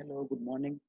Hello, good morning.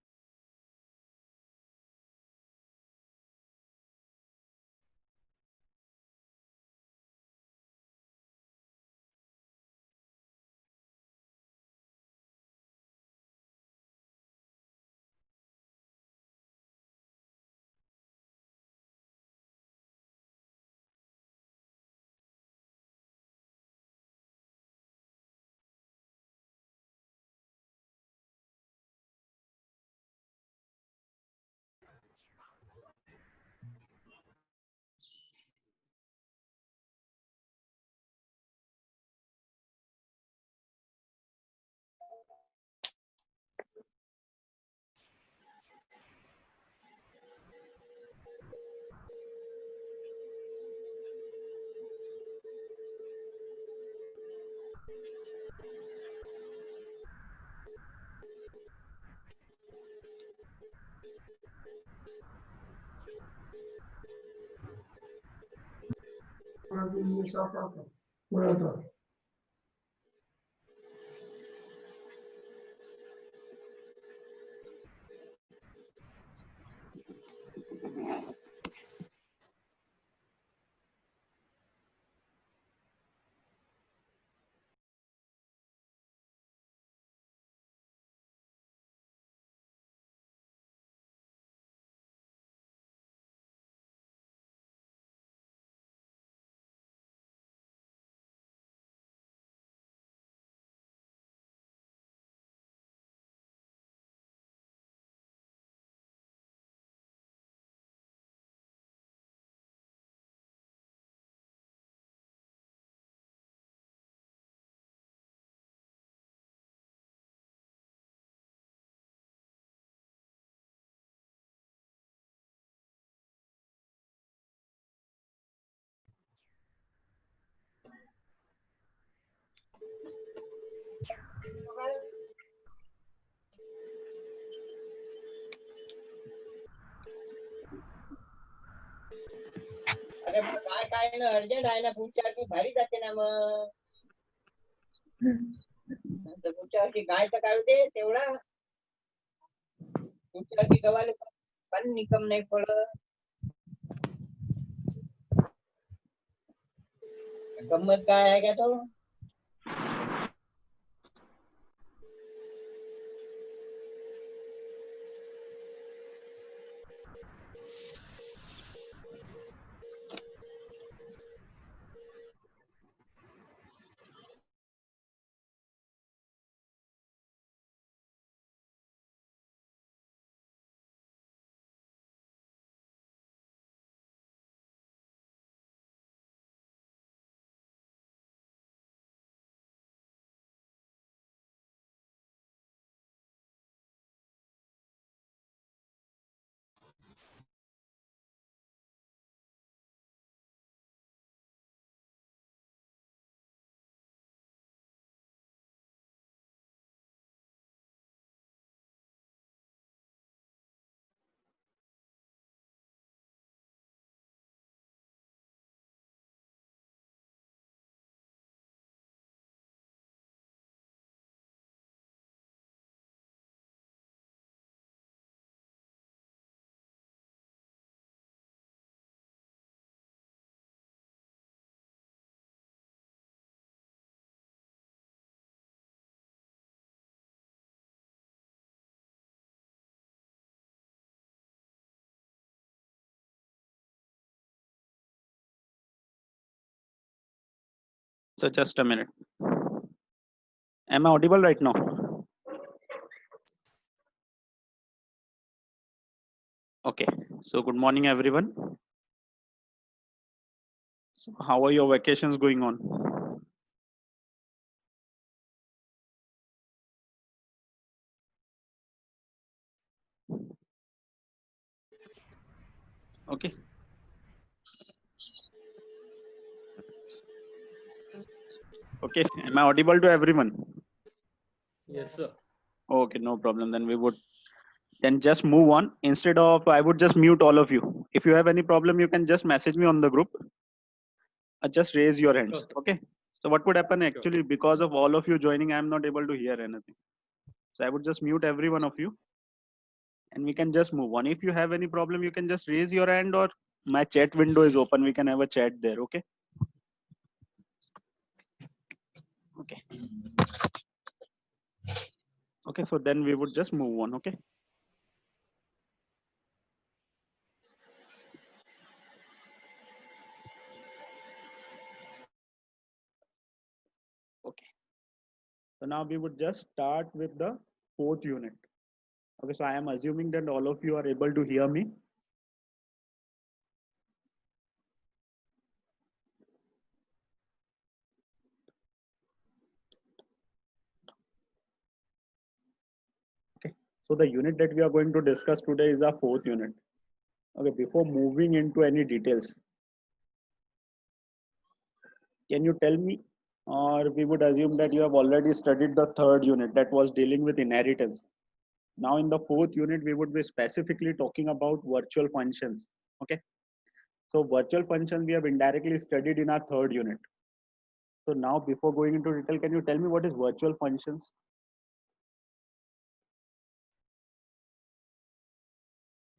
अरे मग काय ना अर्जंट आहे ना पुढच्या वर्षी भारी जाते ना मग पुढच्या वर्षी गायचं काय होते तेवढा पुढच्या वर्षी गव्हाले पण निकम नाही पडत गंमत काय आहे का तो So just a minute. Am I audible right now? Okay. So good morning, everyone. So how are your vacations going on? Okay. Okay. Am I audible to everyone? Yes, sir. Okay, no problem. Then we would then just move on. Instead of I would just mute all of you. If you have any problem, you can just message me on the group. Just raise your hands. Sure. Okay. So what would happen actually because of all of you joining, I am not able to hear anything. So I would just mute every one of you and we can just move on. If you have any problem, you can just raise your hand or my chat window is open. We can have a chat there. Okay. Okay. Okay. So then we would just move on. Okay. Okay. So now we would just start with the fourth unit. Okay. So I am assuming that all of you are able to hear me. Okay. So the unit that we are going to discuss today is our fourth unit. Okay. Before moving into any details, can you tell me, or we would assume that you have already studied the third unit that was dealing with inheritance. Now in the fourth unit, we would be specifically talking about virtual functions. Okay. So virtual functions we have indirectly studied in our third unit. So now before going into detail, can you tell me what is virtual functions?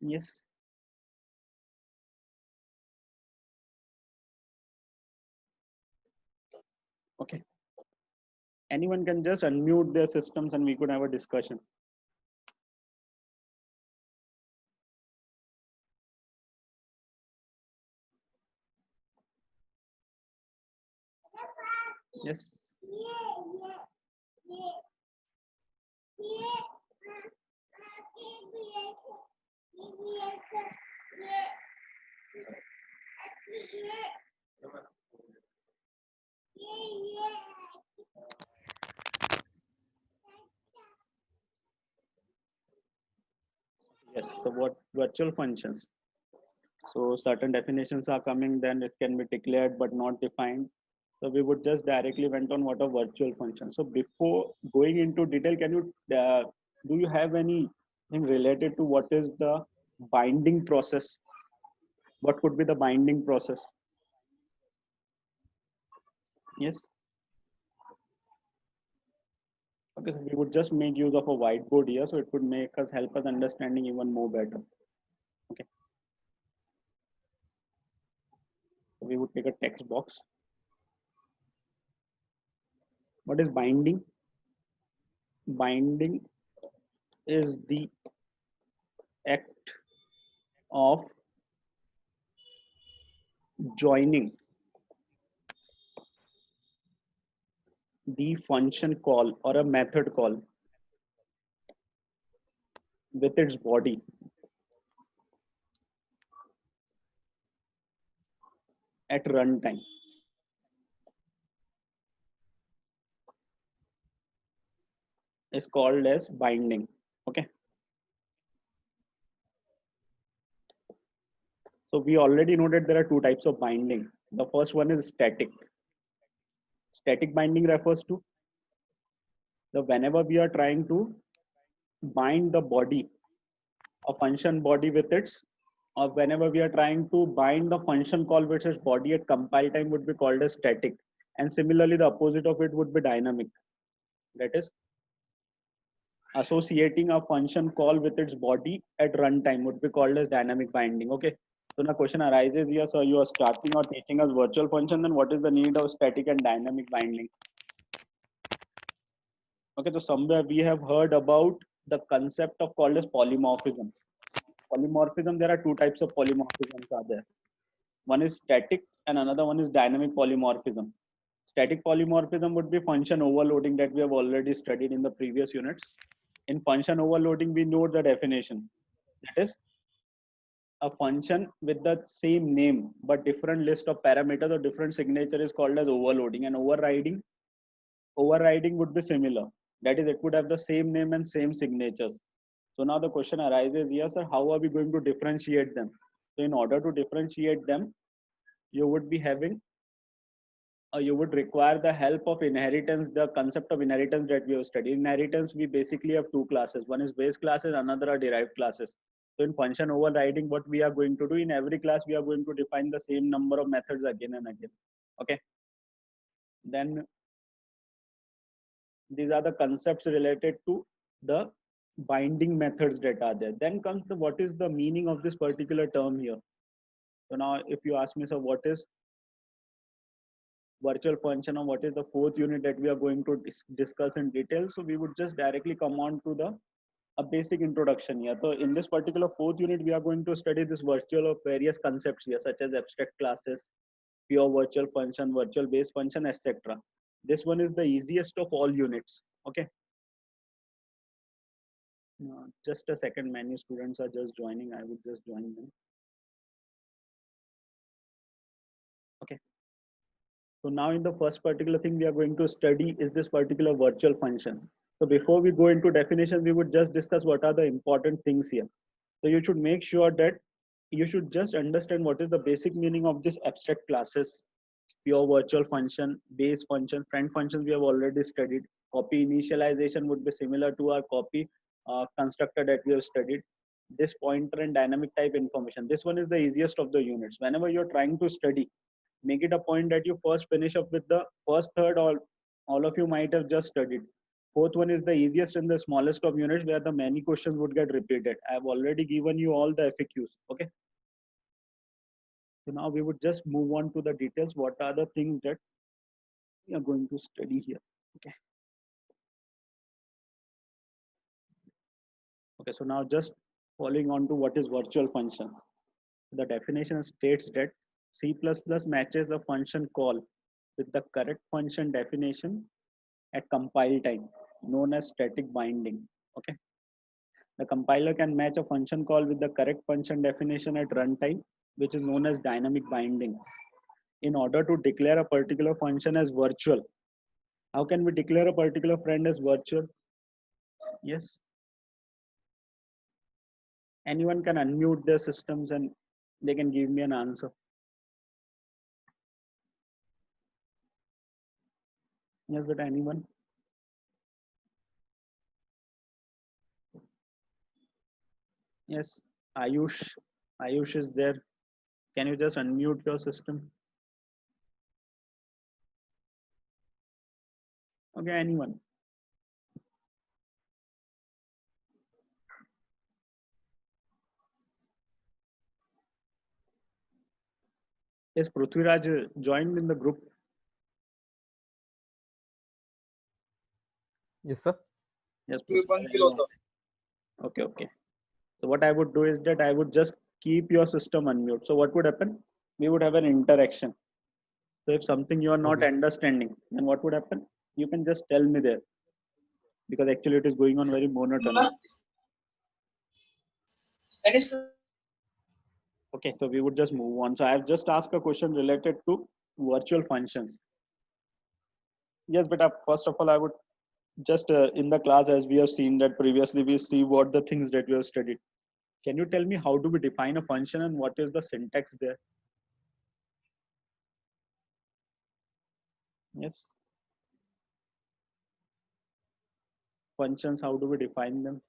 Yes. Okay. Anyone can just unmute their systems and we could have a discussion. Yes. Yes. So what virtual functions? So certain definitions are coming, then it can be declared but not defined. So we would just directly went on what a virtual function. So before going into detail, can you do you have anything related to what is the binding process? What could be the binding process? Yes. Okay, so we would just make use of a whiteboard here, so it would make us help us understanding even more better. Okay, so we would take a text box. What is binding? Binding is the act of joining the function call or a method call with its body at runtime. Is called as binding. Okay. So we already know that there are two types of binding. The first one is static. Static binding refers to the whenever we are trying to bind the body, a function body with its, or whenever we are trying to bind the function call with its body at compile time would be called as static. And similarly, the opposite of it would be dynamic. That is associating a function call with its body at runtime would be called as dynamic binding. Okay. So now question arises here, so you are starting or teaching us virtual function, then what is the need of static and dynamic binding? Okay, so somewhere we have heard about the concept of called as polymorphism. Polymorphism, there are two types of polymorphisms are there. One is static and another one is dynamic polymorphism. Static polymorphism would be function overloading that we have already studied in the previous units. In function overloading, we know the definition. That is a function with the same name but different list of parameters or different signature is called as overloading. And overriding would be similar. That is, it would have the same name and same signatures. So now the question arises here, sir, how are we going to differentiate them? So in order to differentiate them, you would be having, you would require the help of inheritance, the concept of inheritance that we have studied. Inheritance, we basically have two classes. One is base classes, another are derived classes. So in function overriding, what we are going to do in every class, we are going to define the same number of methods again and again. Okay. Then these are the concepts related to the binding methods that are there. Then comes the what is the meaning of this particular term here. So now if you ask me, so what is virtual function or what is the fourth unit that we are going to discuss in detail, so we would just directly come on to the a basic introduction here. So in this particular fourth unit, we are going to study this virtual of various concepts here, such as abstract classes, pure virtual function, virtual base function, etc. This one is the easiest of all units. Okay. Just a second, many students are just joining. I will just join them. Okay. So now in the first particular thing we are going to study is this particular virtual function. So before we go into definition, we would just discuss what are the important things here. So you should make sure that you should just understand what is the basic meaning of this abstract classes, pure virtual function, base function, friend functions we have already studied. Copy initialization would be similar to our copy constructor that we have studied. This pointer and dynamic type information. This one is the easiest of the units. Whenever you're trying to study, make it a point that you first finish up with the first third, all of you might have just studied. Fourth one is the easiest and the smallest of units where the many questions would get repeated. I have already given you all the FAQs. Okay. So now we would just move on to the details. What are the things that we are going to study here? Okay. Okay. So now just following on to what is virtual function. The definition states that C++ matches a function call with the correct function definition at compile time, known as static binding. Okay. The compiler can match a function call with the correct function definition at runtime, which is known as dynamic binding, in order to declare a particular function as virtual. How can we declare a particular friend as virtual? Yes. Anyone can unmute their systems and they can give me an answer. Yes, but anyone? Yes, Ayush. Ayush is there. Can you just unmute your system? Okay, anyone? Yes, Prithviraj joined in the group. Yes, sir. Yes. Okay, okay. So what I would do is that I would just keep your system unmute. So what would happen? We would have an interaction. So if something you are not Okay. understanding, then what would happen? You can just tell me there. Because actually it is going on very monotonous. Okay, so we would just move on. So I have just asked a question related to virtual functions. Yes, but first of all, I would just in the class, as we have seen that previously, we see what the things that we have studied. Can you tell me how do we define a function and what is the syntax there? Yes. Functions, how do we define them?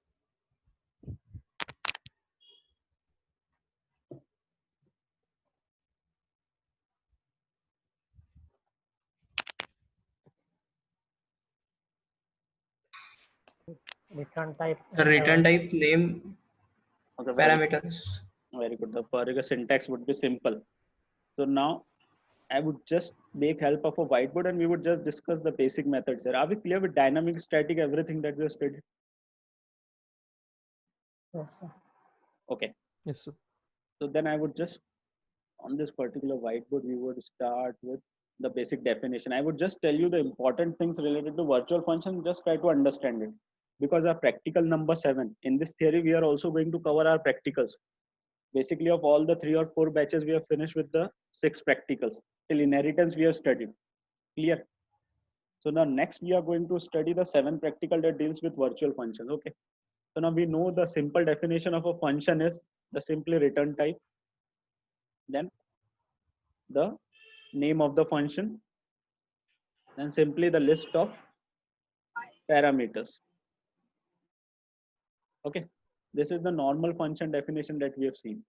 Return type. Return type, name, Okay, parameters. very good. The particular syntax would be simple. So now I would just make help of a whiteboard and we would just discuss the basic methods there. Are we clear with dynamic, static, everything that we have studied? Yes, sir. Okay. Yes, sir. So then I would just, on this particular whiteboard, we would start with the basic definition. I would just tell you the important things related to virtual function, just try to understand it. Because our practical number 7, in this theory, we are also going to cover our practicals. Basically, of all the 3 or 4 batches, we have finished with the 6 practicals. Till inheritance, we have studied. Clear? So now next, we are going to study the 7 practical that deals with virtual functions. Okay. So now we know the simple definition of a function is the simply return type. Then the name of the function. And simply the list of parameters. Okay. This is the normal function definition that we have seen.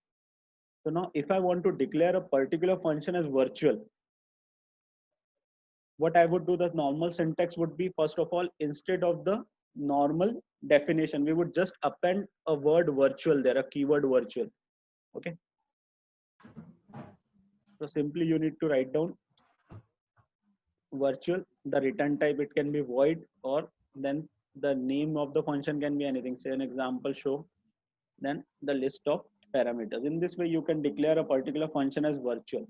So now if I want to declare a particular function as virtual, what I would do, the normal syntax would be, first of all, instead of the normal definition. We would just append a word virtual there, a keyword virtual. Okay. So simply you need to write down virtual, the return type, it can be void, or then the name of the function can be anything. Say an example show, then the list of parameters. In this way, you can declare a particular function as virtual.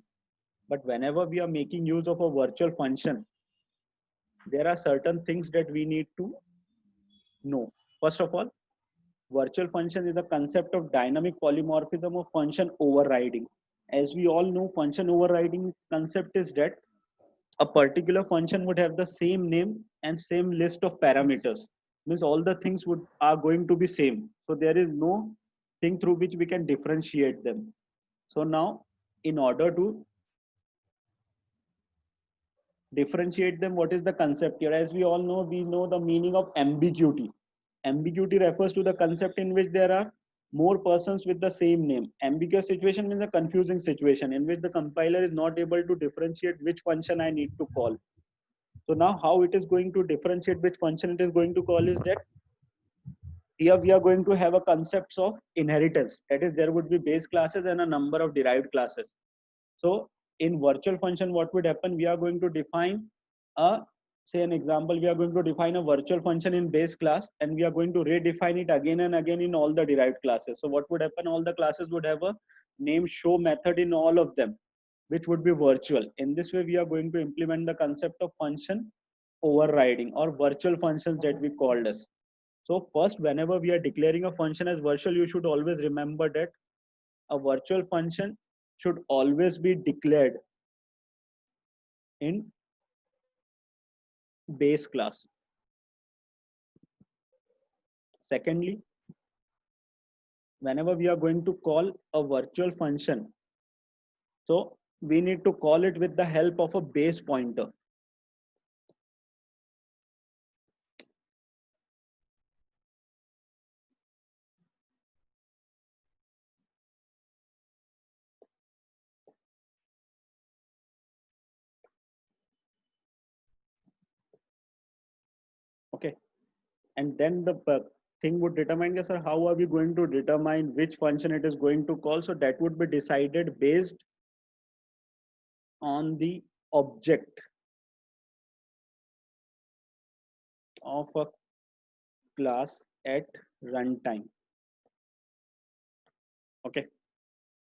But whenever we are making use of a virtual function, there are certain things that we need to know. First of all, virtual function is the concept of dynamic polymorphism of function overriding. As we all know, function overriding concept is that a particular function would have the same name and same list of parameters. Means all the things would are going to be same. So there is no thing through which we can differentiate them. So now, in order to differentiate them, what is the concept here? As we all know, we know the meaning of ambiguity. Ambiguity refers to the concept in which there are more persons with the same name. Ambiguous situation means a confusing situation in which the compiler is not able to differentiate which function I need to call. So now how it is going to differentiate which function it is going to call is that here we are going to have a concepts of inheritance. That is, there would be base classes and a number of derived classes. So in virtual function, what would happen? We are going to define a, say an example, we are going to define a virtual function in base class, and we are going to redefine it again and again in all the derived classes. So what would happen? All the classes would have a name show method in all of them, which would be virtual. In this way, we are going to implement the concept of function overriding or virtual functions that we called as. So first, whenever we are declaring a function as virtual, you should always remember that a virtual function should always be declared in base class. Secondly, whenever we are going to call a virtual function, so we need to call it with the help of a base pointer. Okay. And then the thing would determine, yes, sir, how are we going to determine which function it is going to call? So that would be decided based on the object of a class at runtime. Okay.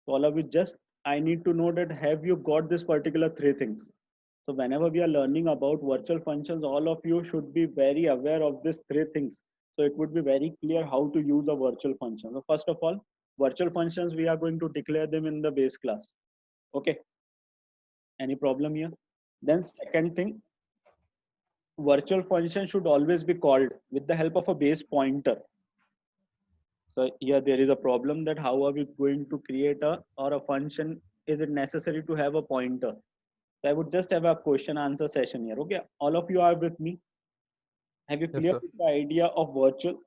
So all of you, just I need to know that have you got this particular three things? So whenever we are learning about virtual functions, all of you should be very aware of these three things. So it would be very clear how to use a virtual function. So first of all, virtual functions, we are going to declare them in the base class. Okay. Any problem here? Then second thing, virtual function should always be called with the help of a base pointer. So here there is a problem that how are we going to create a or a function? Is it necessary to have a pointer? So I would just have a question answer session here. Okay, all of you are with me. Have you Yes, clear sir. with the idea of virtual?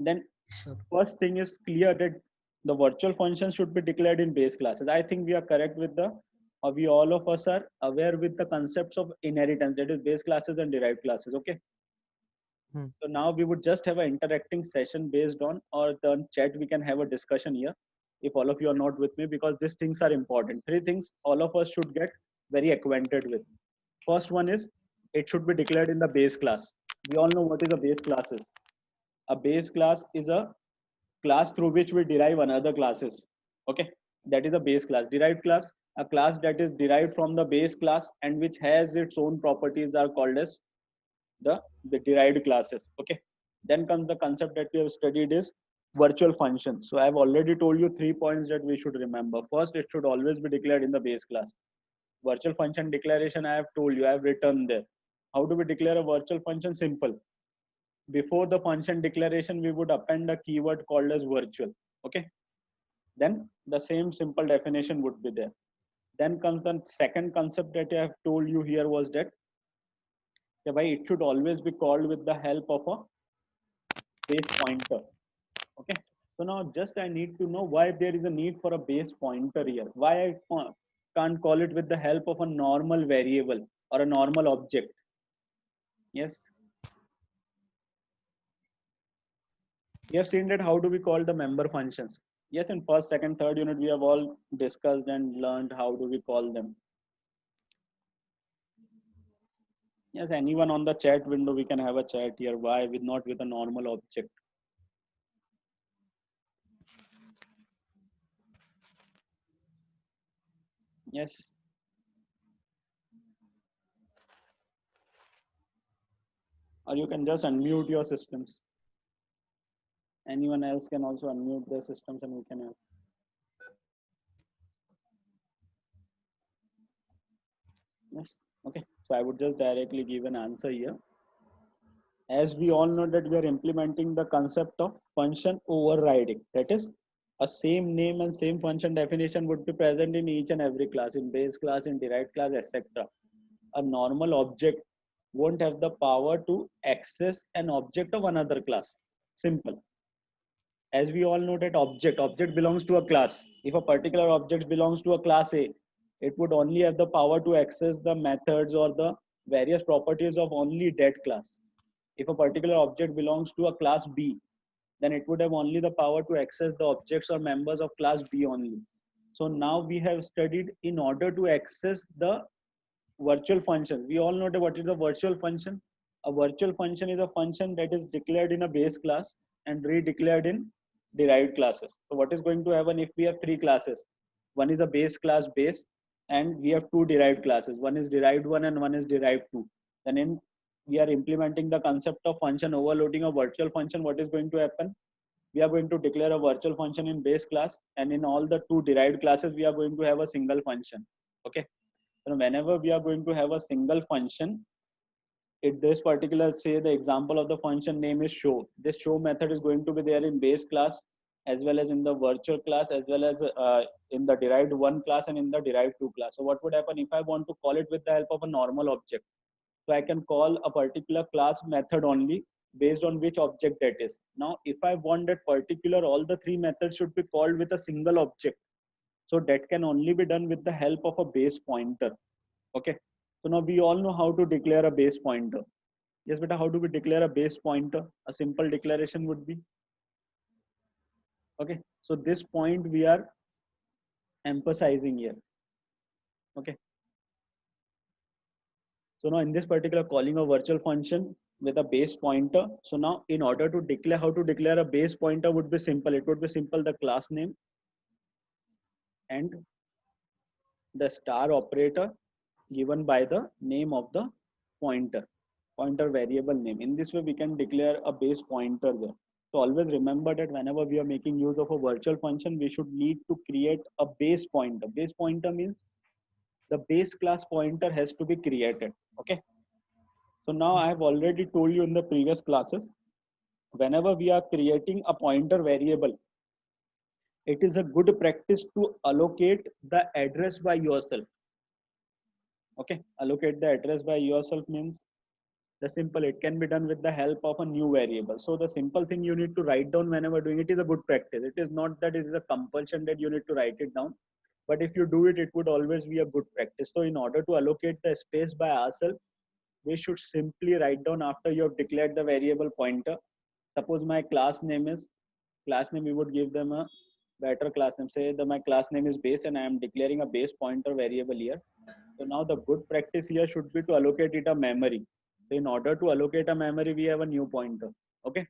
Then Sir. first thing is clear that the virtual function should be declared in base classes. I think we are correct with the, or we all of us are aware with the concepts of inheritance, that is base classes and derived classes. Okay. Hmm. So now we would just have an interacting session based on, or the chat, we can have a discussion here if all of you are not with me, because these things are important. Three things all of us should get very acquainted with. First one is it should be declared in the base class. We all know what is a base class is. A base class is a class through which we derive another classes. Okay, that is a base class. Derived class, a class that is derived from the base class and which has its own properties are called as the derived classes. Okay, then comes the concept that we have studied is virtual functions. So I have already told you 3 points that we should remember. First, it should always be declared in the base class. Virtual function declaration, I have told you, I have written there. How do we declare a virtual function? Simple. Before the function declaration, we would append a keyword called as virtual. Okay, then the same simple definition would be there. Then comes the second concept that I have told you here was that it should always be called with the help of a base pointer. Okay, so now just I need to know why there is a need for a base pointer here. Why I can't call it with the help of a normal variable or a normal object? Yes. We have seen that how do we call the member functions. Yes, in first, second, third unit, we have all discussed and learned how do we call them. Yes, anyone on the chat window, we can have a chat here. Why with not with a normal object? Yes. Or you can just unmute your systems. Anyone else can also unmute their systems and we can have. Yes. Okay. So I would just directly give an answer here. As we all know that we are implementing the concept of function overriding. That is, a same name and same function definition would be present in each and every class, in base class, in derived class, etc. A normal object won't have the power to access an object of another class. Simple. As we all know that object belongs to a class. If a particular object belongs to a class A, it would only have the power to access the methods or the various properties of only that class. If a particular object belongs to a class B, then it would have only the power to access the objects or members of class B only. So now we have studied in order to access the virtual function. We all know that what is a virtual function. A virtual function is a function that is declared in a base class and redeclared in derived classes. So what is going to happen if we have three classes? One is a base class base, and we have two derived classes. One is derived one and one is derived two. Then in we are implementing the concept of function overloading a virtual function. What is going to happen? We are going to declare a virtual function in base class, and in all the two derived classes, we are going to have a single function. Okay. So whenever we are going to have a single function, it this particular say the example of the function name is show. This show method is going to be there in base class as well as in the virtual class as well as in the derived one class and in the derived two class. So what would happen if I want to call it with the help of a normal object? So I can call a particular class method only based on which object that is. Now, if I want that particular, all the three methods should be called with a single object. So that can only be done with the help of a base pointer. Okay. So now we all know how to declare a base pointer. Yes, but how do we declare a base pointer? A simple declaration would be. Okay. So this point we are emphasizing here. Okay. So now in this particular calling a virtual function with a base pointer. So now in order to declare how to declare a base pointer would be simple. It would be simple the class name and the star operator given by the name of the pointer variable name. In this way we can declare a base pointer there. So always remember that whenever we are making use of a virtual function, we should need to create a base pointer. Base pointer means the base class pointer has to be created. Okay. So now I have already told you in the previous classes, whenever we are creating a pointer variable, it is a good practice to allocate the address by yourself. Okay, allocate the address by yourself means the simple, it can be done with the help of a new variable. So the simple thing you need to write down whenever doing it is a good practice. It is not that it is a compulsion that you need to write it down, but if you do it, it would always be a good practice. So in order to allocate the space by ourselves, we should simply write down after you have declared the variable pointer. Suppose my class name is class name, we would give them a better class name. Say that my class name is base and I am declaring a base pointer variable here. So now the good practice here should be to allocate it a memory. So in order to allocate a memory, we have a new pointer. Okay.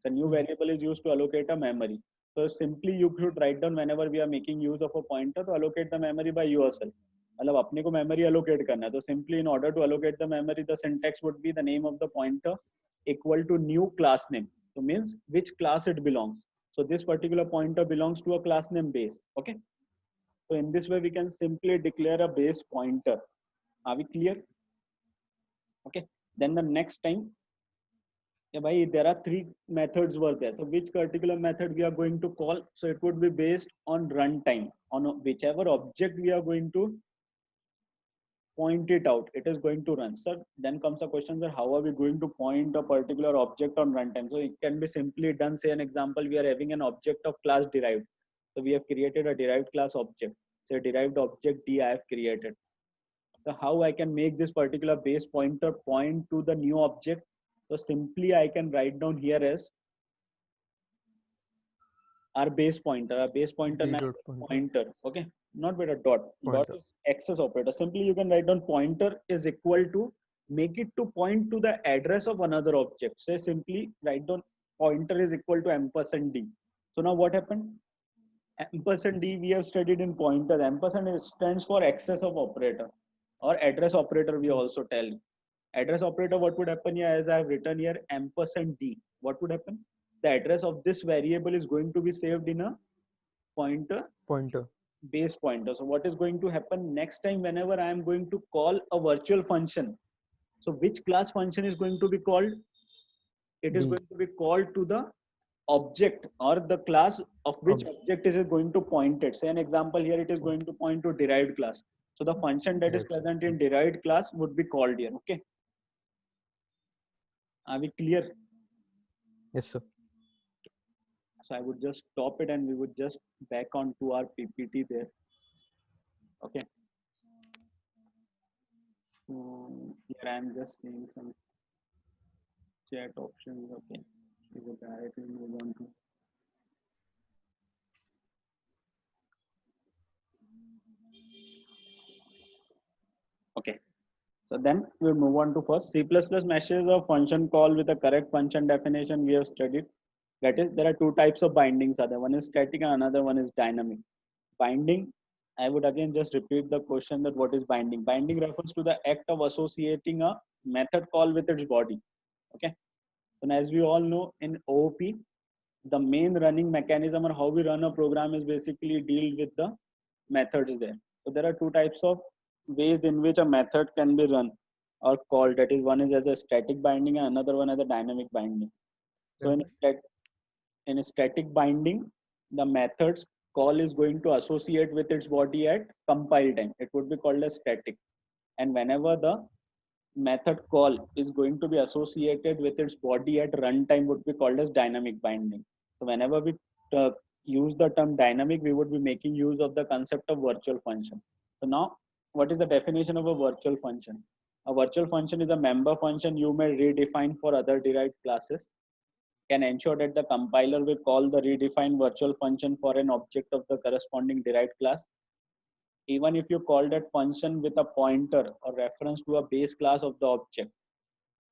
So new variable is used to allocate a memory. So simply you should write down whenever we are making use of a pointer to allocate the memory by yourself. मतलब अपने को memory allocate करना है तो simply in order to allocate the memory, the syntax would be the name of the pointer equal to new class name. So means which class it belongs. So this particular pointer belongs to a class name base. Okay. So in this way, we can simply declare a base pointer. Are we clear? Okay. Then the next time, yeah, bhai, there are three methods were there. So which particular method we are going to call? So it would be based on runtime, on whichever object we are going to point it out, it is going to run. So then comes the question that how are we going to point a particular object on runtime? So it can be simply done. Say an example, we are having an object of class derived. So we have created a derived class object. Say derived object D I have created. So how I can make this particular base pointer point to the new object? So simply I can write down here as Our base pointer, B name dot is pointer. pointer. Okay, not with a dot. Dot Pointer. is access operator. Simply you can write down pointer is equal to, make it to point to the address of another object. Say simply write down pointer is equal to ampersand d. So now what happened? Ampersand d we have studied in pointer. Ampersand stands for access of operator or address operator. We also tell address operator. What would happen here? As I have written here ampersand d, what would happen? The address of this variable is going to be saved in a pointer Pointer. base pointer. So what is going to happen next time whenever I am going to call a virtual function? So which class function is going to be called? It is B. going to be called to the object or the class of which object is it going to point it. Say an example here, it is going to point to derived class. So the function that is Derived. present in derived class would be called here. Okay. Are we clear? Yes, sir. So I would just stop it and we would just back on to our PPT there. Okay. Here I am just seeing some chat options. Okay. We would directly move on to. Okay. So then we'll move on to first C++ meshes of function call with a correct function definition we have studied. That is, there are two types of bindings. One is static and another one is dynamic. Binding, I would again just repeat the question that what is binding? Binding refers to the act of associating a method call with its body. Okay. And as we all know in OOP, the main running mechanism or how we run a program is basically deal with the methods there. So there are two types of ways in which a method can be run or called. That is, one is as a static binding and another one as a dynamic binding. So in a static binding, the method's call is going to associate with its body at compile time. It would be called as static. And whenever the method call is going to be associated with its body at runtime would be called as dynamic binding. So whenever we use the term dynamic, we would be making use of the concept of virtual function. So now, what is the definition of a virtual function? A virtual function is a member function you may redefine for other derived classes, can ensure that the compiler will call the redefined virtual function for an object of the corresponding derived class. Even if you call that function with a pointer or reference to a base class of the object,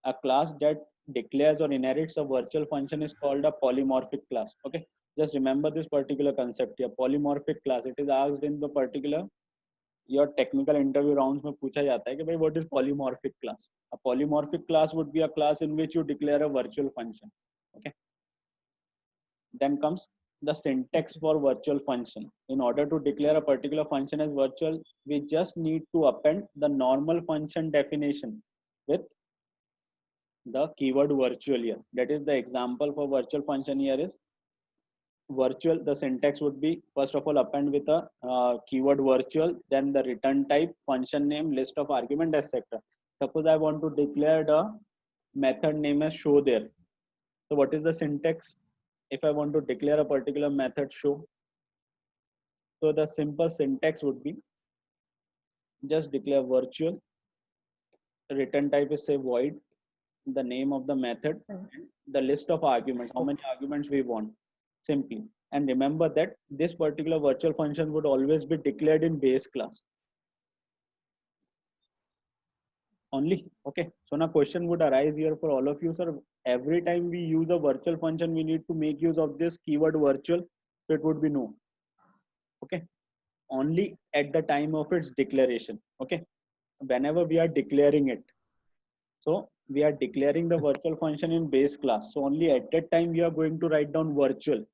a class that declares or inherits a virtual function is called a polymorphic class. Okay, just remember this particular concept here, polymorphic class. It is asked in the particular your technical interview rounds में पूछा जाता है कि भाई what is polymorphic class? A polymorphic class would be a class in which you declare a virtual function. Okay. Then comes the syntax for virtual function. In order to declare a particular function as virtual, we just need to append the normal function definition with the keyword virtual here. That is the example for virtual function here is virtual. The syntax would be first of all append with a keyword virtual, then the return type, function name, list of argument, etc. Suppose I want to declare the method name as show there. So what is the syntax? If I want to declare a particular method show, so the simple syntax would be just declare virtual, return type is say void, the name of the method, the list of arguments, how many arguments we want, simply. And remember that this particular virtual function would always be declared in base class only. Okay, so now question would arise here for all of you, sir. Every time we use a virtual function, we need to make use of this keyword virtual. So it would be no. Okay, only at the time of its declaration. Okay, whenever we are declaring it, so we are declaring the virtual function in base class. So only at that time we are going to write down virtual.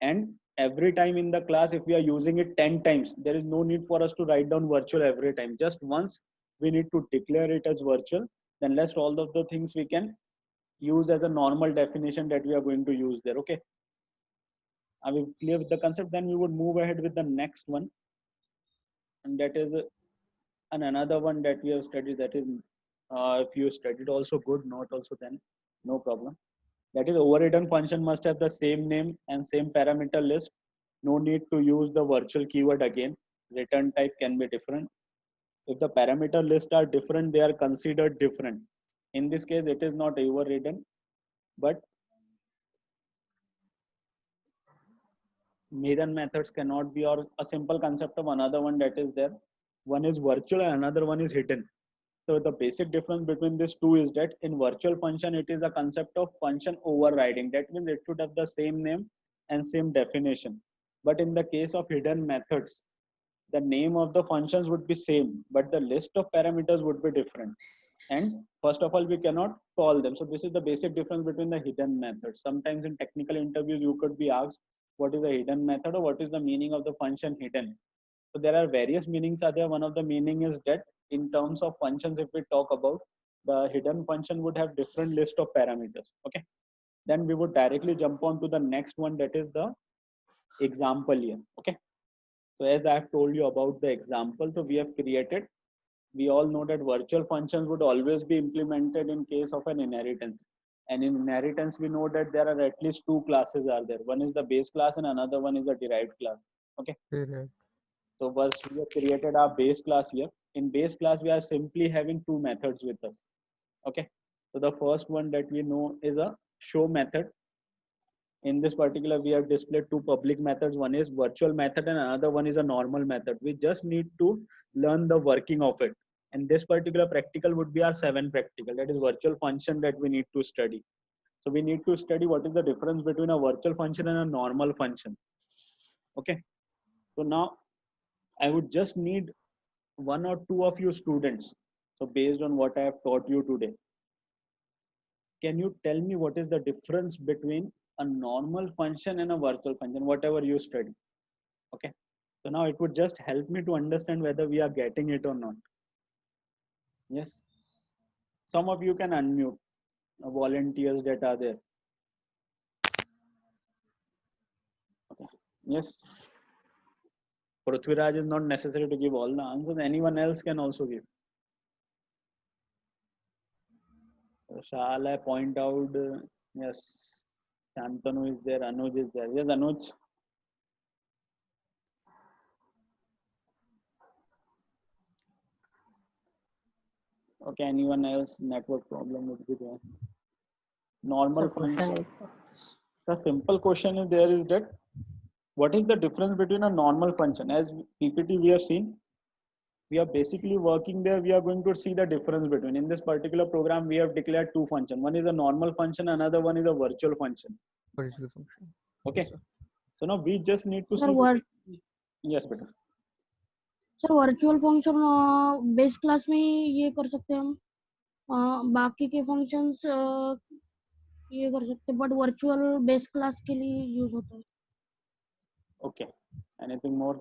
And every time in the class, if we are using it 10 times, there is no need for us to write down virtual every time. Just once we need to declare it as virtual, then rest all of the things we can use as a normal definition that we are going to use there. Okay, are we clear with the concept? Then we would move ahead with the next one, and that is and another one that we have studied, that is if you studied also good, not also then no problem. That is overridden function must have the same name and same parameter list. No need to use the virtual keyword again. Return type can be different. If the parameter lists are different, they are considered different. In this case, it is not overridden, but hidden methods cannot be, or a simple concept of another one that is there. One is virtual and another one is hidden. So the basic difference between these two is that in virtual function, it is a concept of function overriding. That means it should have the same name and same definition. But in the case of hidden methods, the name of the functions would be same, but the list of parameters would be different. And first of all, we cannot call them. So this is the basic difference between the hidden methods. Sometimes in technical interviews, you could be asked, what is a hidden method or what is the meaning of the function hidden? So there are various meanings are there. One of the meaning is that in terms of functions, if we talk about, the hidden function would have different list of parameters. Okay. Then we would directly jump on to the next one, that is the example here. Okay. So as I have told you about the example, so we have created, we all know that virtual functions would always be implemented in case of an inheritance. And in inheritance, we know that there are at least two classes are there. One is the base class and another one is a derived class. Okay. Right. So first we have created our base class here. In base class, we are simply having two methods with us. Okay. So the first one that we know is a show method. In this particular, we have displayed two public methods. One is virtual method and another one is a normal method. We just need to learn the working of it. And this particular practical would be our 7 practical. That is virtual function that we need to study. So we need to study what is the difference between a virtual function and a normal function. Okay. So now I would just need one or two of you students. So based on what I have taught you today, can you tell me what is the difference between a normal function and a virtual function, whatever you study? Okay. So now it would just help me to understand whether we are getting it or not. Yes. Some of you can unmute, volunteers that are there. Okay. Yes. Prithviraj is not necessary to give all the answers. Anyone else can also give. So shall I point out? Yes. Shantanu is there. Anuj is there. Yes, Anuj. Okay, anyone else? Network problem would be there. Normal function. The simple question is there is that what is the difference between a normal function? As PPT we have seen, we are basically working there. We are going to see the difference between. In this particular program, we have declared two functions. One is a normal function, another one is a virtual function. Virtual function. Okay. Yes, sir. So now we just need to sir see. Yes, better. Sir virtual function base class में ये कर सकते हैं हम, बाकी के functions ये कर सकते हैं, बट वर्चुअल बेस क्लास के लिए यूज होता है. Okay. Anything more?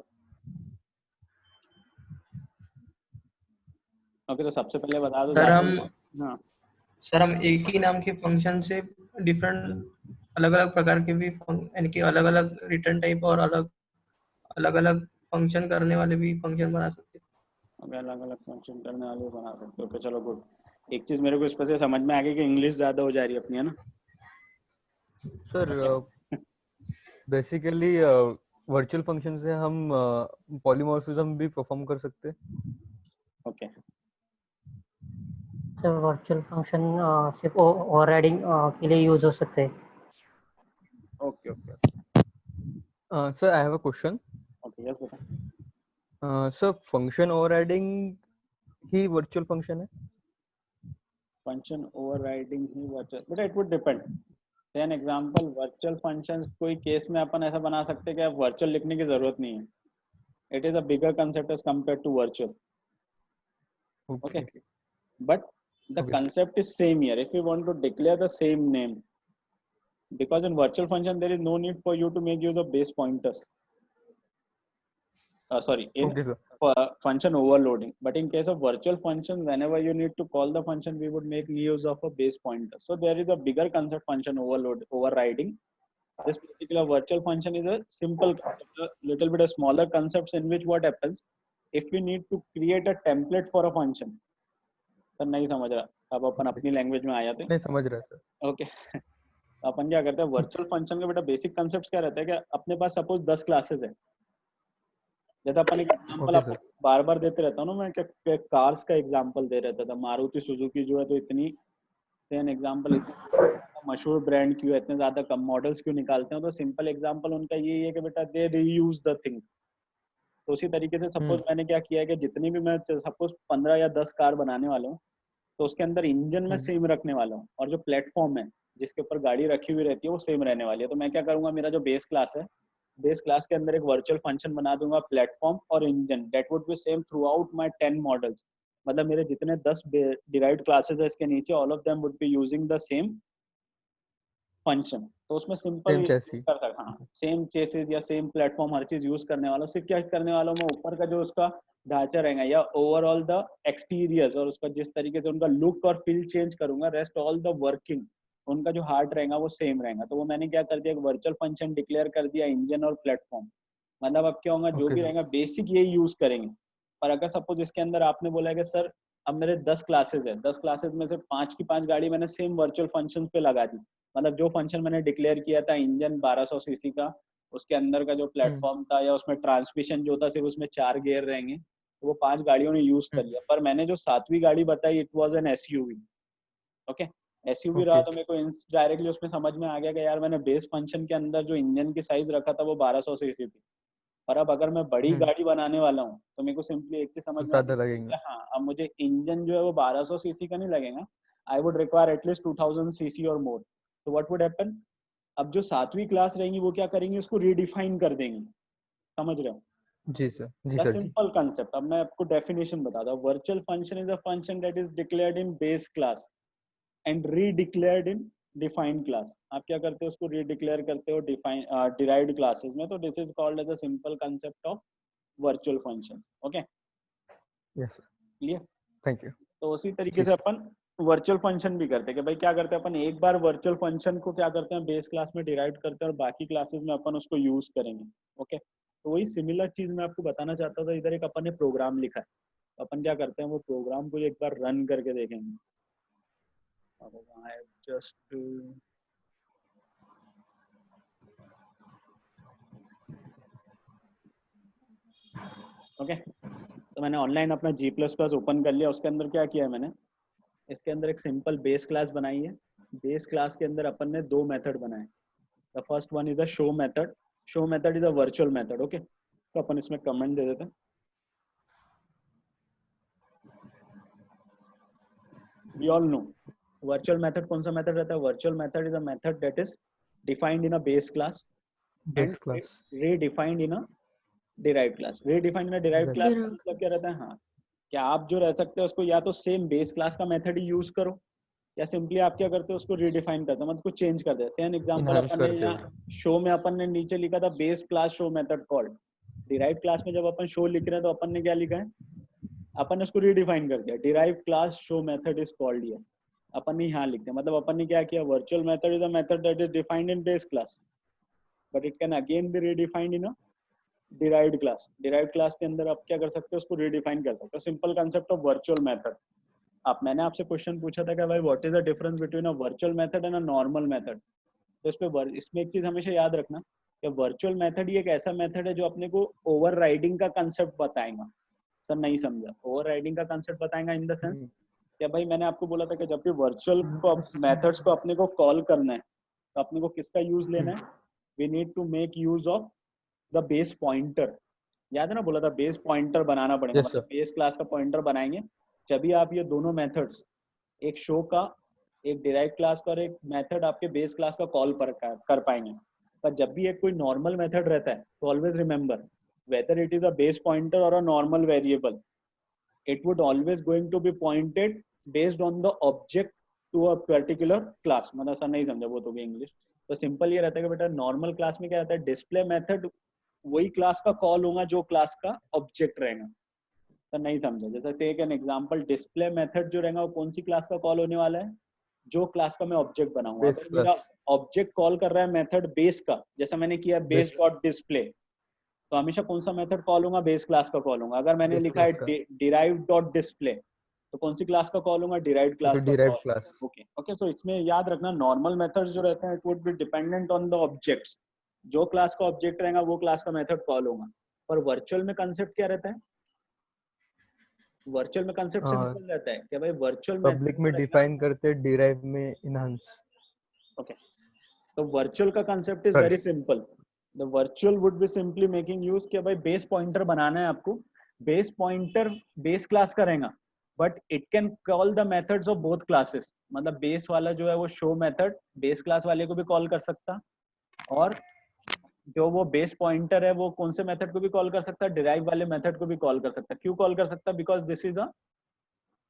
Okay, तो सबसे पहले बता दो. सर हम एक ही नाम के फंक्शन से डिफरेंट अलग अलग प्रकार के भी यानी कि अलग अलग रिटर्न टाइप और अलग अलग फंक्शन करने वाले भी फंक्शन बना सकते हैं. Okay, अलग अलग फंक्शन करने वाले बना सकते हो. Okay, चलो गुड. एक चीज मेरे को इस पर से समझ में आ गई कि इंग्लिश ज्यादा हो जा रही है अपनी, है ना सर? बेसिकली वर्चुअल फंक्शन से हम पॉलीमॉर्फिज्म भी परफॉर्म कर सकते हैं. ओके. सर वर्चुअल फंक्शन सिर्फ ओवरराइडिंग के लिए यूज हो सकते हैं. Okay okay. Sir I have a question. Okay. Yes बेटा. सर फंक्शन ओवरराइडिंग ही वर्चुअल फंक्शन है? फंक्शन ओवरराइडिंग ही वर्चुअल, बेटा it would depend. An example, virtual functions कोई केस में अपन ऐसा बना सकते हैं कि आप वर्चुअल लिखने की जरूरत नहीं है. It is a bigger concept as compared to virtual. Okay. But the Okay. concept is same here. If you want to declare the same name, because in virtual function there is no need for you to make use of base pointers. In Okay, sir. function overloading. But in case of virtual function, whenever you need to call the function, we would make use of a base pointer. So there is a bigger concept, function overriding. This particular virtual function is a simple concept, a little bit of smaller concepts in which what happens if we need to create a template for a function. तो नहीं समझ रहा, अब अपन अपनी language में आ जाते हैं. नहीं समझ रहा सर. ओके. अपन क्या करते हैं, वर्चुअल फंक्शन का बेटा बेसिक कंसेप्ट क्या रहता है कि अपने पास सपोज 10 क्लासेस है. जैसे अपन एक एग्जांपल आपको बार बार देते रहता हूँ ना, मैं कार्स का एग्जांपल दे रहता था. मारुति सुजुकी जो है तो इतनी, एन एग्जांपल मशहूर ब्रांड क्यों है, इतने ज्यादा कम मॉडल्स क्यों निकालते हैं, तो सिंपल एग्जांपल उनका यही है कि बेटा दे रीयूज द थिंग्स। तो उसी तरीके से सपोज मैंने क्या किया है कि जितनी भी मैं सपोज 15 या 10 कार बनाने वाला हूँ, तो उसके अंदर इंजन में सेम रखने वाला हूँ और जो प्लेटफॉर्म है जिसके ऊपर गाड़ी रखी हुई रहती है वो सेम रहने वाली है। तो मैं क्या करूंगा, मेरा जो बेस क्लास है, बेस क्लास के अंदर एक वर्चुअल फंक्शन बना दूंगा प्लेटफॉर्म और engine, that would be same through out my 10 models. मतलब मेरे जितने 10 डिराइव्ड क्लासेस है इसके नीचे, all of them would be using the same function. तो उसमें सिंपल सेम चैसी। कर सकता, हाँ सेम चेसिस या सेम प्लेटफॉर्म हर चीज यूज करने वाला हूँ। सिर्फ क्या करने वाला हूँ मैं, ऊपर का जो उसका ढांचा रहेगा या ओवरऑल द एक्सपीरियंस और उसका जिस तरीके से उनका लुक और फील चेंज करूंगा, रेस्ट ऑल द वर्किंग उनका जो हार्ट रहेगा वो सेम रहेगा। तो वो मैंने क्या कर दिया, एक वर्चुअल फंक्शन डिक्लेयर कर दिया इंजन और प्लेटफॉर्म। मतलब अब क्या होगा, जो भी रहेगा बेसिक यही यूज करेंगे। पर अगर सपोज इसके अंदर आपने बोला है कि सर अब मेरे 10 क्लासेस है, 10 क्लासेस में से 5 की 5 गाड़ी मैंने सेम वर्चुअल फंक्शन पे लगा दी, मतलब जो फंक्शन मैंने डिक्लेयर किया था इंजन 1200 सीसी का, उसके अंदर का जो प्लेटफॉर्म था या उसमें ट्रांसमिशन जो था सिर्फ उसमें 4 गियर रहेंगे, तो वो 5 गाड़ियों ने यूज कर लिया। पर मैंने जो 7वीं गाड़ी बताई it was an SUV. Okay, SUV रहा तो मेरे को डायरेक्टली उसमें समझ में आ गया कि यार मैंने बेस फंक्शन के अंदर जो इंजन की साइज रखा था वो 1200 सीसी थी। और अब अगर मैं बड़ी गाड़ी बनाने वाला हूँ तो मेरे को सिंपली एक चीज समझ में ज्यादा लगेंगे। हाँ, अब मुझे इंजन जो है वो 1200 सीसी का नहीं लगेगा, I would require at least 2000 CC और मोर। तो व्हाट वुड हैपन, अब जो 7वीं क्लास रहेंगी वो क्या करेंगी, उसको रीडिफाइन कर देंगी। समझ रहे हो? जी सर, जी द सर जी। सिंपल कंसेप्ट, अब मैं आपको डेफिनेशन बताता हूँ। Virtual function is a function that is declared in base class and redeclared in defined class. आप क्या करते हो, उसको रीडिक्लेयर करते हो डिफाइन डिराइव्ड क्लासेस में। तो this is called as a simple concept of virtual function. Okay, yes sir, clear? Thank you. तो उसी तरीके से अपन वर्चुअल फंक्शन भी करते हैं कि भाई क्या करते हैं अपन, एक बार वर्चुअल फंक्शन को क्या करते हैं बेस क्लास में डिराइव करते हैं और बाकी क्लासेस में अपन उसको यूज करेंगे। ओके, तो वही सिमिलर चीज मैं आपको बताना चाहता था। इधर एक अपन ने प्रोग्राम लिखा है, तो अपन क्या करते हैं वो प्रोग्राम को एक बार रन करके देखेंगे। जस्ट ओके, तो मैंने ऑनलाइन अपना G++ ओपन कर लिया। उसके अंदर क्या किया है मैंने, इसके अंदर एक सिंपल बेस क्लास बनाई है। बेस क्लास के अंदर अपन ने 2 मेथड बनाए। The first one is a show method. Show method is a virtual method. Okay, तो अपन इसमें कमेंट दे देते हैं, we all know virtual method कौन सा मेथड रहता है। Virtual method is a method that is defined in a base class and base class redefined in a derived class. Redefined in a derived class का Direct. मतलब क्या रहता है, हाँ, क्या आप जो रह सकते हैं उसको या तो सेम बेस क्लास का मेथड ही यूज करो, या सिंपली आप क्या करते हो उसको रीडिफाइन करते हो, मतलब कुछ चेंज कर देते हैं। एग्जांपल इनहांस अपन ने करते हो। यहाँ शो में अपन ने नीचे लिखा था base class show method called. Derive class में जब अपन शो लिख रहे हैं तो अपन ने क्या लिखा है, अपन ने उसको रीडिफाइन कर दिया, derive class show method is called here. अपन ने यहाँ लिखते हैं, मतलब अपन ने क्या किया, virtual method is a method that is defined in base class but it can again be redefined in a derived class. Derived class के अंदर आप क्या कर सकते हो, उसको रीडिफाइन कर सकते हो। Simple concept of virtual method. आप, मैंने आपसे क्वेश्चन पूछा था कि भाई what is the difference between a virtual method and a normal method. तो इसमें एक चीज हमेशा याद रखना कि वर्चुअल मेथड ही एक ऐसा मेथड है जो अपने को ओवरराइडिंग का कंसेप्ट बताएगा। सर नहीं समझा, ओवरराइडिंग का कंसेप्ट बताएगा इन द सेंस कि भाई मैंने आपको बोला था कि जब भी वर्चुअल मेथड्स को अपने को कॉल करना है तो अपने को किसका यूज लेना है, we need to make use of the base pointer. याद है ना, बोला था बेस पॉइंटर बनाना पड़ेगा, यस मतलब सर। बेस क्लास का पॉइंटर बनाएंगे जब आप ये दोनों मेथड्स, एक शो का, एक डिराइव क्लास का और एक मेथड आपके बेस क्लास का कॉल कर पाएंगे। पर जब भी एक कोई नॉर्मल मेथड रहता है तो always remember whether it is a base pointer और a normal variable, it would always going to be pointed based on the object to a particular class। मतलब सर नहीं समझा, वो तो भी इंग्लिश। तो सिंपल ये रहता है कि बेटा नॉर्मल क्लास में क्या रहता है, डिस्प्ले मेथड वही क्लास का कॉल होगा जो क्लास का ऑब्जेक्ट रहेगा। सर नहीं समझा, जैसे take an example, display method जो रहेगा वो कौन सी क्लास का कॉल होने वाला है, जो क्लास का मैं ऑब्जेक्ट बनाऊंगा। बेस अगर मेरा क्लास। ऑब्जेक्ट कॉल कर रहा है मेथड बेस का, जैसा मैंने किया बेस डॉट डिस्प्ले, तो हमेशा कौन सा मेथड कॉल होगा, बेस क्लास का कॉल होगा। अगर मैंने बेस लिखा है क्लास का डिराइव डॉट डिस्प्ले तो कौन सी क्लास का कॉल होगा, डिराइव्ड तो क्लास का derived call. Class. Okay okay, so इसमें याद रखना नॉर्मल मेथड्स जो रहते हैं it would be dependent on the objects, जो क्लास का ऑब्जेक्ट रहेगा वो क्लास का मेथड कॉल होगा। पर वर्चुअल में कंसेप्ट क्या रहता है, वर्चुअल में कंसेप्ट सिंपल रहता है कि भाई वर्चुअल मेथड पब्लिक जो में रहेगा, डिफाइन करते, डिराइव में इनहांस। Okay. तो वर्चुअल का concept is Correct. Very simple. The virtual would be simply making use कि भाई बेस पॉइंटर बनाना है आपको. बेस पॉइंटर बेस क्लास का रहेगा, but it can call the methods of both classes. मतलब बेस वाला जो है वो शो मेथड बेस क्लास वाले को भी कॉल कर सकता, और जो वो बेस पॉइंटर है वो कौन से मेथड को भी कॉल कर सकता है, डिराइव वाले मेथड को भी कॉल कर सकता है. क्यों कॉल कर सकता है? Because this is a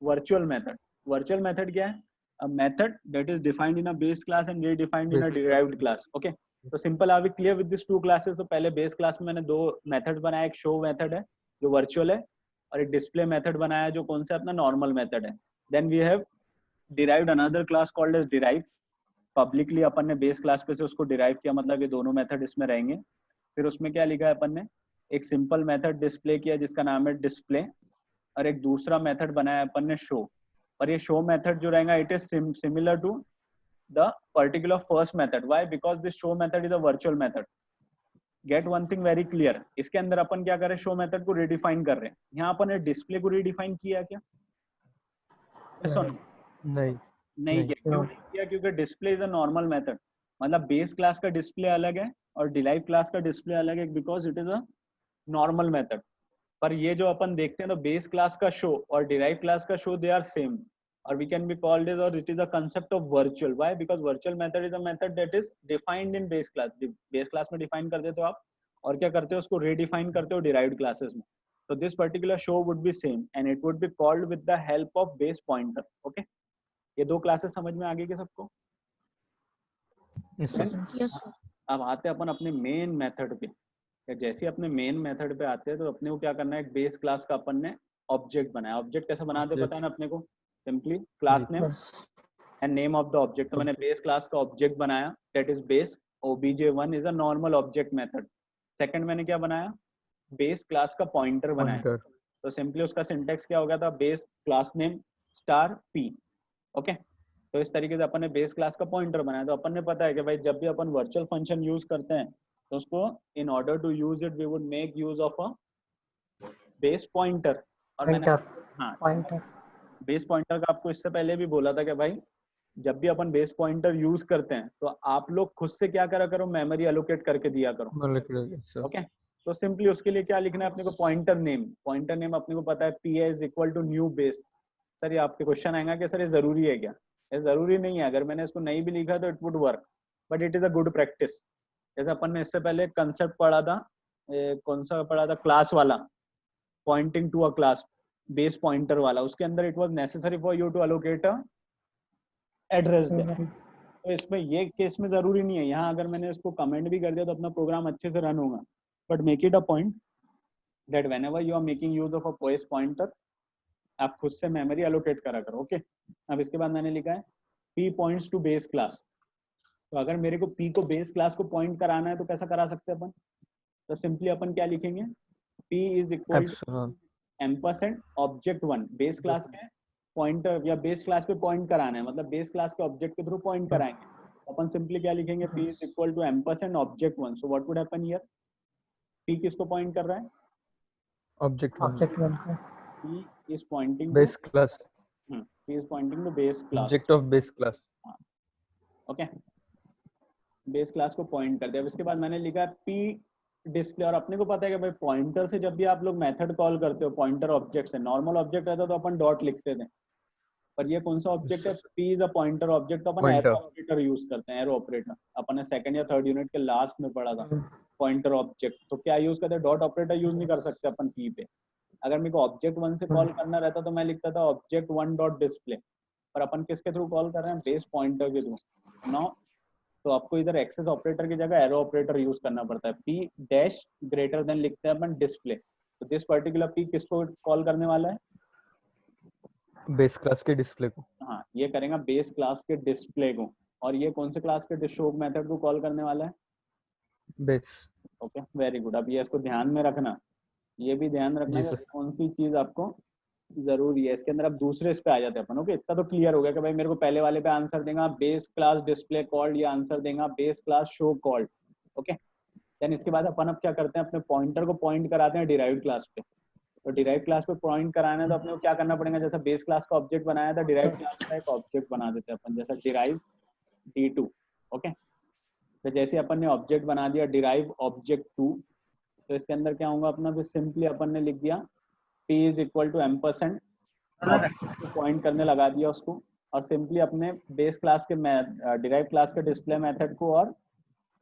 virtual method. Virtual method क्या है? a method that is defined in a base class and redefined in a Base derived class. Okay, so simple. Are we clear with these two classes? तो पहले base class में मैंने दो method बनाया. एक show method है जो virtual है, और एक डिस्प्ले मेथड बनाया जो कौन सा अपना नॉर्मल मेथड है. Then we have derived another class called as derive. Publicly अपन ने बेस क्लास पे से उसको डिराइव किया, मतलब ये दोनों मेथड इसमें रहेंगे. फिर उसमें क्या लिखा है अपन ने? एक सिंपल मेथड डिस्प्ले किया जिसका नाम है डिस्प्ले, और एक दूसरा मेथड बनाया अपन ने शो. और ये शो मेथड जो रहेगा it is similar to the particular first method. Why? Because this show method is a virtual method. Get one thing very clear. इसके अंदर अपन क्या कर रहे हैं? शो मेथड को रिडिफाइन कर रहे हैं. यहाँ अपन ने डिस्प्ले को रिडिफाइन किया क्या? yes or no? नहीं नहीं नहीं. किया. क्यों नहीं किया? क्योंकि display is a normal method. मतलब बेस क्लास का डिस्प्ले अलग है और डिराइव क्लास का डिस्प्ले अलग है, because it is a normal method. पर ये जो अपन देखते हैं तो बेस क्लास का शो और डिराइव क्लास का शो दे आर सेम, और we can be called is, और it is a concept of virtual. Why? Because virtual method is a method that is defined in base class. Base class में define कर देते हो आप, और क्या करते हो? उसको रीडिफाइन करते हो डिराइव्ड क्लासेस में. तो this particular show would be same and it would be called with the help of base pointer. Okay, ये दो क्लासेस समझ में आ गई कि सबको? Yes, Then, sir. Yes sir. अब आते हैं अपन अपने मेन मेथड पे. जैसे ही अपने मेन मेथड पे आते हैं तो अपने को क्या करना है? एक बेस क्लास का अपन ने ऑब्जेक्ट बनाया. ऑब्जेक्ट कैसे बनाते हैं Object. पता है ना अपने को? Simply class name Yes. And name of the object. तो मैंने बेस क्लास का ऑब्जेक्ट बनाया that is base. obj1 is a normal object method. Second मैंने क्या बनाया? बेस क्लास का पॉइंटर बनाया. Pointer. तो सिंपली उसका सिंटेक्स क्या हो गया था? Base class name star P. Okay, तो इस तरीके से अपन ने बेस क्लास का पॉइंटर बनाया. तो अपन ने पता है कि भाई जब भी अपन वर्चुअल फंक्शन यूज करते हैं तो उसको in order to use it we would make use of a base pointer. और मैंने Pointer. हाँ Pointer. बेस पॉइंटर का आपको इससे पहले भी बोला था कि भाई जब भी अपन बेस पॉइंटर यूज करते हैं तो आप लोग खुद से क्या करा करो? मेमोरी एलोकेट करके दिया करो. Molecular. Sir. ओके, तो सिंपली उसके लिए क्या लिखना है अपने को? Pointer name. पॉइंटर नेम अपने को पता है P is equal to new base. Sir ये आपके क्वेश्चन आएगा कि सर ये जरूरी है क्या? ये जरूरी नहीं है. अगर मैंने इसको नहीं भी लिखा तो it would work, but it is a good practice. जैसे अपन ने इससे पहले कंसेप्ट पढ़ा था, कौन सा पढ़ा था? क्लास वाला, pointing to a class, base pointer वाला. उसके अंदर it was necessary for you to allocate a address there. तो इसमें ये केस में जरूरी नहीं है. यहाँ अगर मैंने इसको कमेंट भी कर दिया तो अपना प्रोग्राम अच्छे से रन होगा. But make it a point that whenever you are making use of a base pointer आप खुद से मेमोरी एलोकेट करा करो. ओके, अब इसके बाद मैंने लिखा है p points to base class. तो अगर मेरे को p को बेस क्लास को पॉइंट कराना है तो कैसा करा सकते हैं अपन? तो सिंपली अपन क्या लिखेंगे? p is equal to Epsilon. Ampersand object one. Base class के पॉइंटर या बेस क्लास पे पॉइंट कराना है, मतलब बेस क्लास के ऑब्जेक्ट के थ्रू पॉइंट कराएंगे. अपन सिंपली क्या लिखेंगे? p is equal to ampersand object one. So what would happen here? p किसको पॉइंट कर रहा है? Object 1. Object one. p is pointing to Base class. p is pointing to base class. Object of base class. Okay, base class को point कर दिया. अब इसके बाद मैंने लिखा है p डिस्प्ले. और अपने को पता है कि भाई पॉइंटर से जब भी आप लोग मेथड कॉल करते हो पॉइंटर ऑब्जेक्ट से, नॉर्मल ऑब्जेक्ट रहता तो अपन डॉट लिखते थे, पर ये कौन सा ऑब्जेक्ट है? p is a pointer object. तो अपन एरो Pointer. ऑपरेटर यूज करते हैं. एरो ऑपरेटर अपन ने सेकंड या थर्ड यूनिट के लास्ट में पढ़ा था. पॉइंटर ऑब्जेक्ट तो क्या यूज करते हैं? डॉट ऑपरेटर यूज नहीं कर सकते अपन p पे. अगर मेरे को ऑब्जेक्ट वन से कॉल करना रहता तो मैं लिखता था ऑब्जेक्ट वन डॉट डिस्प्ले. पर अपन किसके थ्रू कॉल कर रहे हैं? बेस पॉइंटर के थ्रू. नाउ तो आपको इधर एक्सेस ऑपरेटर की जगह एरो ऑपरेटर यूज करना पड़ता है. p डैश ग्रेटर देन लिखते हैं अपन डिस्प्ले. तो दिस पर्टिकुलर p किसको कॉल करने वाला है? Base class के display को. हाँ, ये करेगा बेस क्लास के डिस्प्ले को. और ये कौन से क्लास के शो मेथड को कॉल करने वाला है? Base. Okay, very good. अब ये इसको ध्यान में रखना. ये भी ध्यान रखना जी कि सर. कौन सी चीज आपको जरूरी है. इसके अंदर अब दूसरे इस पे आ जाते हैं अपन. ओके, इतना तो क्लियर हो गया कि भाई मेरे को पहले वाले पे आंसर देगा बेस क्लास डिस्प्ले कॉल्ड, या आंसर देगा base class show called. Okay, then इसके बाद अपन अब क्या करते हैं? अपने पॉइंटर को पॉइंट कराते हैं डिराइव्ड क्लास पे. तो डिराइव क्लास पे पॉइंट कराना है तो अपने को क्या करना पड़ेगा? जैसा बेस क्लास का ऑब्जेक्ट बनाया था डिराइव क्लास का एक ऑब्जेक्ट बना देते हैं अपन, जैसा डिराइव d2. ओके, तो जैसे अपन ने ऑब्जेक्ट बना दिया डिराइव ऑब्जेक्ट 2, तो इसके अंदर क्या होगा अपना, फिर सिंपली अपन ने लिख दिया p is equal to m%, point करने लगा दिया उसको, और सिंपली अपने बेस क्लास के डिराइव क्लास के डिस्प्ले मेथड को, और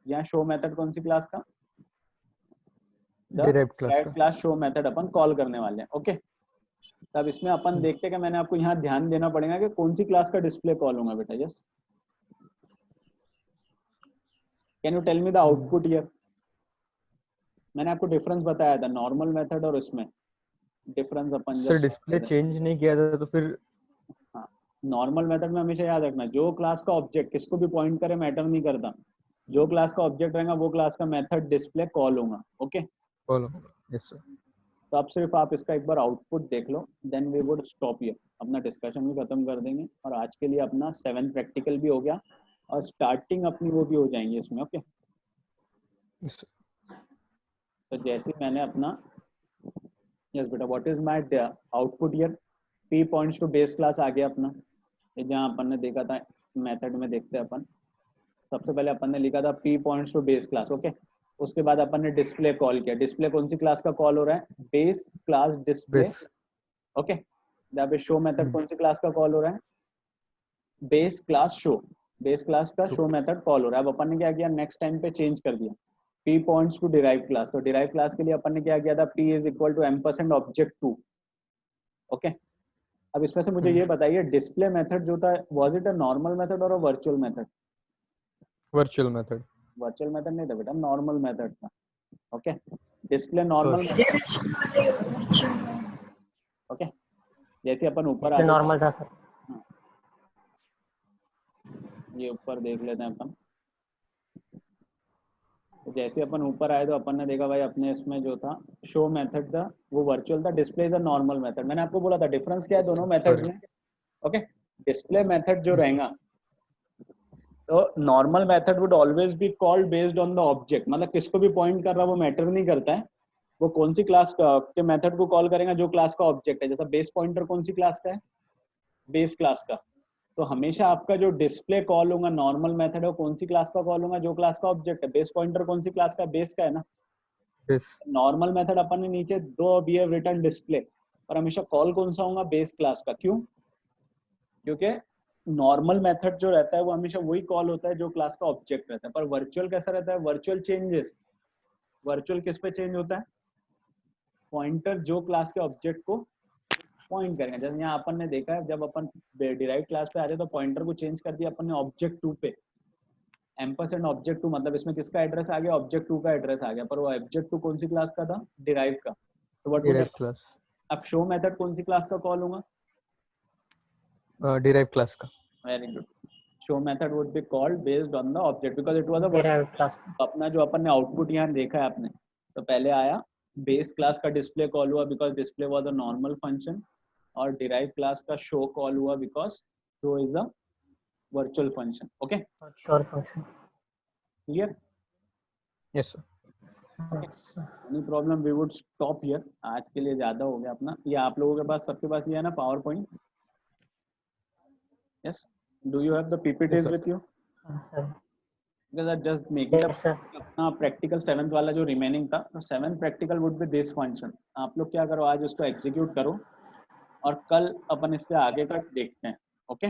यहाँ शो मेथड कौन सी क्लास का, डिराइव्ड क्लास डिराइव का। क्लास शो मेथड अपन कॉल करने वाले हैं। ओके, तब इसमें अपन देखते हैं कि मैंने आपको यहाँ ध्यान देना पड़ेगा कि कौन सी क्लास का डिस्प्ले कॉल होगा बेटा। Yes, can you tell me the output here. मैंने आपको डिफरेंस बताया था नॉर्मल मेथड और इसमें डिफरेंस अपन सर जस्ट डिस्प्ले चेंज नहीं किया था तो फिर हाँ, नॉर्मल मेथड में हमेशा याद रखना, जो क्लास का ऑब्जेक्ट किसको भी पॉइंट करे मैटर नहीं करता, जो क्लास का ऑब्जेक्ट रहेगा वो क्लास का मेथड डिस्प्ले कॉल होगा। Okay, follow. Yes sir. तो अब सिर्फ आप इसका एक बार आउटपुट देख लो, then we would stop here, अपना डिस्कशन भी खत्म कर देंगे, और आज के लिए अपना 7 प्रैक्टिकल भी हो गया, और स्टार्टिंग अपनी वो भी हो जाएंगे इसमें। Okay, Yes, sir. तो जैसे मैंने अपना, यस बेटा, what is my output here, p points to base class आ गया अपना, ये जहाँ अपन ने देखा था मेथड में, देखते हैं अपन। सबसे पहले अपन ने लिखा था p points to base class. Okay, उसके बाद अपन ने डिस्प्ले कॉल किया, डिस्प्ले कौन सी क्लास का कॉल हो रहा है, base class display. Base. Okay, यहाँ पे शो मेथड कौन सी क्लास का कॉल हो रहा है, base class show, base class का शो मेथड कॉल हो रहा है। अब अपन ने क्या किया, नेक्स्ट टाइम पे चेंज कर दिया, p points to derive class, तो डिराइव क्लास के लिए अपन ने क्या किया था, p is equal to m% object 2। Okay, अब इसमें से मुझे ये बताइए, डिस्प्ले मेथड जो था, was it a normal method और a virtual method? Virtual method. Virtual method नहीं था बेटा, नॉर्मल मेथड था। Okay, display normal method. Okay, जैसे अपन ऊपर आ नॉर्मल था सर। ये ऊपर देख लेते हैं अपन, तो जैसे अपन ऊपर आए तो अपन ने देखा भाई अपने इसमें जो था शो मेथड था वो वर्चुअल था, display is a normal method. मैंने आपको बोला था डिफरेंस क्या है दोनों मेथड्स में। ओके, डिस्प्ले मेथड जो रहेगा, तो normal method would always be called based on the object, मतलब किसको भी पॉइंट कर रहा है वो मैटर नहीं करता है, वो कौन सी क्लास के मेथड को कॉल करेगा, जो क्लास का ऑब्जेक्ट है। जैसा बेस पॉइंटर कौन सी क्लास का है, बेस क्लास का, तो हमेशा आपका जो डिस्प्ले कॉल होगा नॉर्मल मेथड है, वो कौन सी क्लास का कॉल होगा, जो क्लास का ऑब्जेक्ट है। बेस पॉइंटर कौन सी क्लास का, बेस का है ना। बेस। नॉर्मल मेथड अपन ने नीचे दो वी हैव रिटन डिस्प्ले, पर हमेशा कॉल कौन सा होगा, बेस क्लास का। क्यों? क्योंकि नॉर्मल मेथड जो रहता है वो हमेशा वही कॉल होता है जो क्लास का ऑब्जेक्ट रहता है। पर वर्चुअल कैसा रहता है, वर्चुअल चेंजेस, वर्चुअल किस पे चेंज होता है, पॉइंटर जो क्लास के ऑब्जेक्ट को पॉइंट करेंगे। जैसे यहाँ अपन ने देखा है, जब अपन डिराइव क्लास पे आ रहे तो पॉइंटर को चेंज कर दिया अपन ने ऑब्जेक्ट 2 पे, एम्परसेंड ऑब्जेक्ट 2, मतलब इसमें किसका एड्रेस आ गया, ऑब्जेक्ट 2 का एड्रेस आ गया, पर वो ऑब्जेक्ट 2 कौन सी क्लास का था, डिराइव का। तो व्हाट वुड, डिराइव्ड क्लास। अब शो मेथड कौन सी क्लास का कॉल होगा, डिराइव्ड क्लास का। Very good, show method would be called based on the object because it was a derived class. अपना जो अपन ने आउटपुट यहाँ देखा है आपने, तो पहले आया बेस क्लास का डिस्प्ले कॉल हुआ because display was a normal function, और डिराइव क्लास का शो कॉल हुआ because show is a virtual function. Okay, sure function. Clear? Yes sir. Any problem, we would stop here, आज के लिए ज्यादा हो गया अपना। ये आप लोगों के पास, सबके पास ये है ना power point? Yes, do you have the PPTs with you? Sir. because I just making up yes sir. अपना प्रैक्टिकल 7th वाला जो रिमेनिंग था, तो 7th practical would be this function. आप लोग क्या करो, आज उसको एग्जीक्यूट करो और कल अपन इससे आगे का देखते हैं। Okay,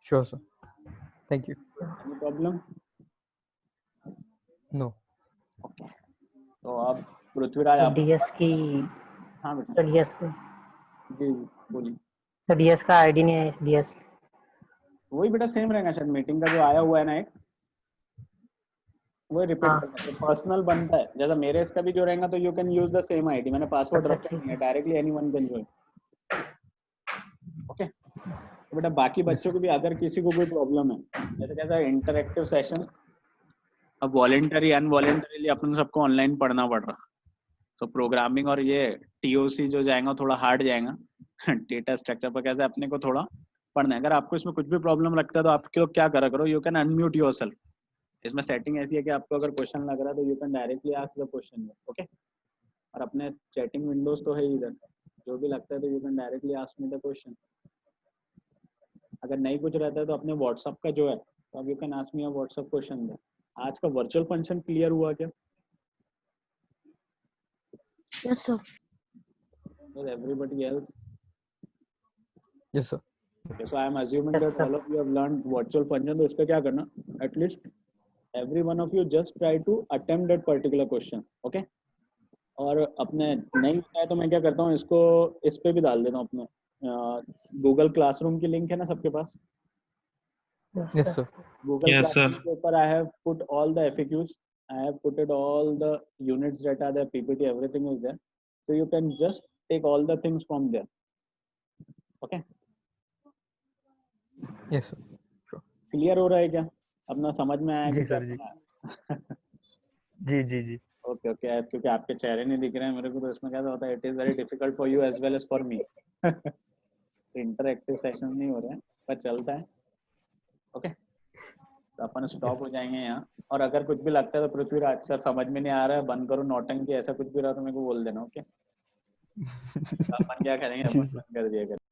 sure sir. Thank you. Any problem? No. Okay, तो अब पृथ्वीराज आप, डीएस की, हाँ बेटा, सर डीएस की, जी बोलिए। सर डीएस का आईडी नहीं है, डीएस। वही बेटा सेम रहेगा शायद, मीटिंग का जो आया हुआ है ना एक, वही रिपीट हाँ। करना है, पर्सनल बनता है। जैसा मेरे इसका भी जो रहेगा तो you can use the same ID, मैंने पासवर्ड अच्छा, रखा ठीक नहीं है, है। Directly anyone can join. Okay, तो बेटा बाकी बच्चों को भी अगर किसी को कोई प्रॉब्लम है, जैसे कैसा इंटरेक्टिव सेशन, अब वॉलेंटरी अनवॉलेंटरीली अपन सबको ऑनलाइन पढ़ना पड़ रहा, तो प्रोग्रामिंग और ये टीओसी जो जाएगा थोड़ा हार्ड जाएगा डेटा स्ट्रक्चर पर कैसे अपने को थोड़ा पढ़ना है। अगर आपको इसमें कुछ भी प्रॉब्लम लगता है तो आप लोग क्या करा करो, यू कैन अनम्यूट योरसेल्फ। इसमें सेटिंग ऐसी है कि आपको अगर क्वेश्चन लग रहा है तो you can directly ask the question. Okay, और अपने चैटिंग विंडोज तो है ही इधर, जो भी लगता है तो you can directly ask me the question. अगर नहीं कुछ रहता है तो अपने व्हाट्सएप का जो है So अब you can ask me a WhatsApp question there. आज का virtual function clear हुआ क्या? Yes, sir. Is everybody else? Yes, sir. Okay, so I am assuming Yes, that sir. all of you have learned virtual function. तो इस पे क्या करना? At least every one of you just try to attempt that particular question. Okay? और अपने नहीं होता है तो मैं क्या करता हूँ, इसको इस पे भी डाल देता हूँ अपने गूगल क्लासरूम की लिंक है ना सबके पास. Yes, sir. Google Yes, Classroom sir. के ऊपर I have put all the FAQs. I have put it all the units that are there, PPT, everything is there. So you can just take all the things from there. Okay? Yes, sir. Clear हो रहा है क्या? अपना समझ में आया जी कि क्या सर, जी। करना है? जी जी जी ओके ओके, क्योंकि आपके चेहरे नहीं दिख रहे हैं मेरे को, तो इसमें क्या होता है, it is very difficult for you as well as for me. Interactive session नहीं हो रहे हैं पर चलता है. ओके, तो अपन स्टॉप हो जाएंगे यहाँ. और अगर कुछ भी लगता है तो पृथ्वीराज सर समझ में नहीं आ रहा है, बंद करो नौटंकी, ऐसा कुछ भी रहा तो मेरे को बोल देना. ओके, अपन क्या करेंगे, अपन बंद कर दिया करेंगे.